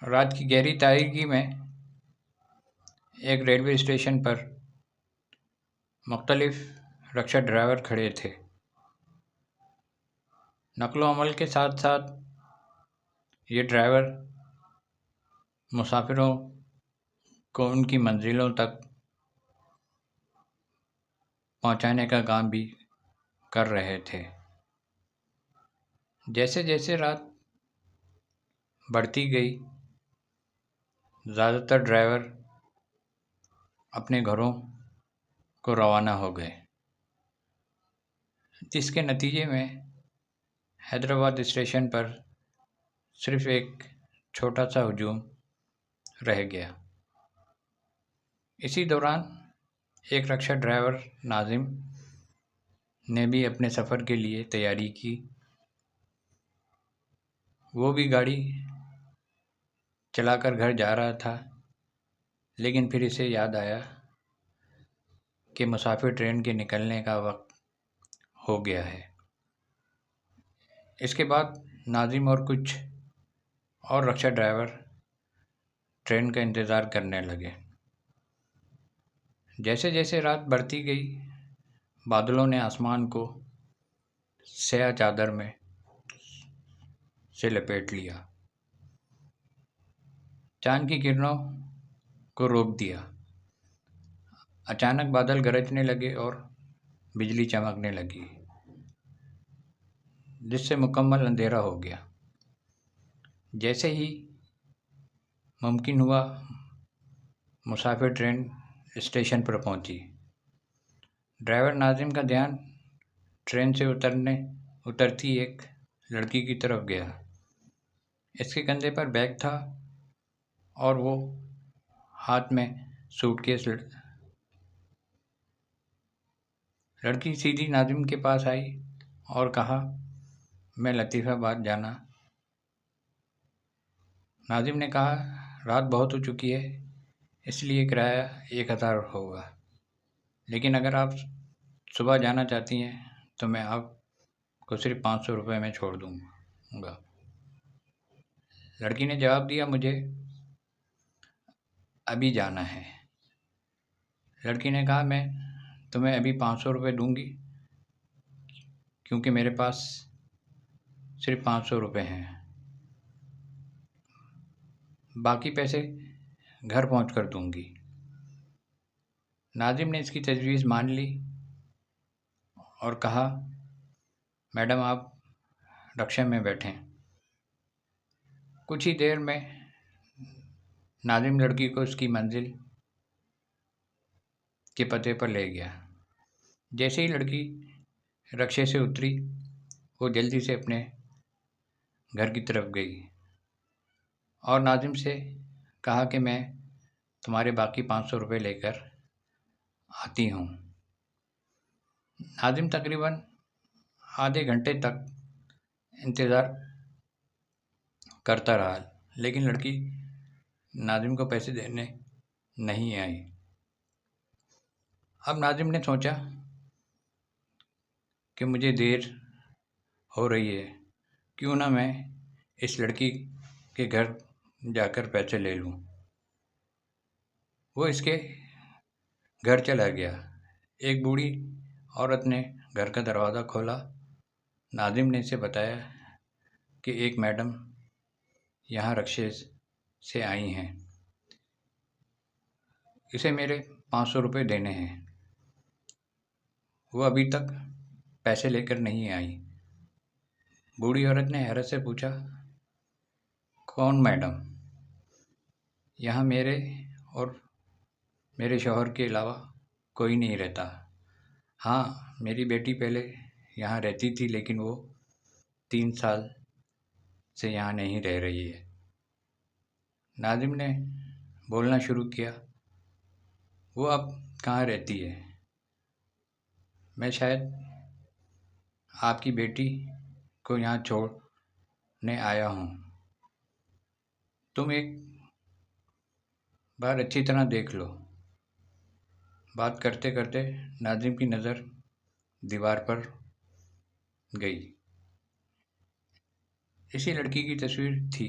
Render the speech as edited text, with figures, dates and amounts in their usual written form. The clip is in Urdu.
رات کی گہری تاریکی میں ایک ریلوے اسٹیشن پر مختلف رکشہ ڈرائیور کھڑے تھے۔ نقل و حمل کے ساتھ ساتھ یہ ڈرائیور مسافروں کو ان کی منزلوں تک پہنچانے کا کام بھی کر رہے تھے۔ جیسے جیسے رات بڑھتی گئی، زیادہ تر ڈرائیور اپنے گھروں کو روانہ ہو گئے، جس کے نتیجے میں حیدرآباد اسٹیشن پر صرف ایک چھوٹا سا ہجوم رہ گیا۔ اسی دوران ایک رکشہ ڈرائیور ناظم نے بھی اپنے سفر کے لیے تیاری کی۔ وہ بھی گاڑی چلا کر گھر جا رہا تھا، لیکن پھر اسے یاد آیا کہ مسافر ٹرین کے نکلنے کا وقت ہو گیا ہے۔ اس کے بعد ناظم اور کچھ اور رکشہ ڈرائیور ٹرین کا انتظار کرنے لگے۔ جیسے جیسے رات بڑھتی گئی، بادلوں نے آسمان کو سیاہ چادر میں سے لپیٹ لیا، چاند کی کرنوں کو روک دیا۔ اچانک بادل گرجنے لگے اور بجلی چمکنے لگی، جس سے مکمل اندھیرا ہو گیا۔ جیسے ہی ممکن ہوا، مسافر ٹرین اسٹیشن پر پہنچی۔ ڈرائیور ناظم کا دھیان ٹرین سے اترتی ایک لڑکی کی طرف گیا۔ اس کے کندھے پر بیگ تھا اور وہ ہاتھ میں سوٹ کیس۔ لڑکی سیدھی ناظم کے پاس آئی اور کہا، میں لطیف آباد جانا۔ ناظم نے کہا، رات بہت ہو چکی ہے، اس لیے کرایہ 1000 ہوگا، لیکن اگر آپ صبح جانا چاہتی ہیں تو میں آپ کو صرف 500 روپے میں چھوڑ دوں گا۔ لڑکی نے جواب دیا، مجھے ابھی جانا ہے۔ لڑکی نے کہا، میں تمہیں ابھی 500 روپے دوں گی کیونکہ میرے پاس صرف 500 روپے ہیں، باقی پیسے گھر پہنچ کر دوں گی۔ ناظم نے اس کی تجویز مان لی اور کہا، میڈم آپ رکشے میں بیٹھیں۔ کچھ ہی دیر میں ناظم لڑکی کو اس کی منزل کے پتے پر لے گیا۔ جیسے ہی لڑکی رکشے سے اتری، وہ جلدی سے اپنے گھر کی طرف گئی اور ناظم سے کہا کہ میں تمہارے باقی 500 روپے لے کر آتی ہوں۔ ناظم تقریباً آدھے گھنٹے تک انتظار کرتا رہا، لیکن لڑکی ناظم کو پیسے دینے نہیں آئی۔ اب ناظم نے سوچا کہ مجھے دیر ہو رہی ہے، کیوں نہ میں اس لڑکی کے گھر جا کر پیسے لے لوں۔ وہ اس کے گھر چلا گیا۔ ایک بوڑھی عورت نے گھر کا دروازہ کھولا۔ ناظم نے اسے بتایا کہ ایک میڈم یہاں رکشے سے آئی ہیں، اسے میرے 500 روپے دینے ہیں، وہ ابھی تک پیسے لے کر نہیں آئی۔ بوڑھی عورت نے حیرت سے پوچھا، کون میڈم؟ یہاں میرے اور میرے شوہر کے علاوہ کوئی نہیں رہتا۔ ہاں، میری بیٹی پہلے یہاں رہتی تھی، لیکن وہ 3 سال سے یہاں نہیں رہ رہی ہے۔ ناظم نے بولنا شروع کیا، وہ اب کہاں رہتی ہے؟ میں شاید آپ کی بیٹی کو یہاں چھوڑنے آیا ہوں۔ تم ایک بار اچھی طرح دیکھ لو۔ بات کرتے کرتے ناظم کی نظر دیوار پر گئی۔ اسی لڑکی کی تصویر تھی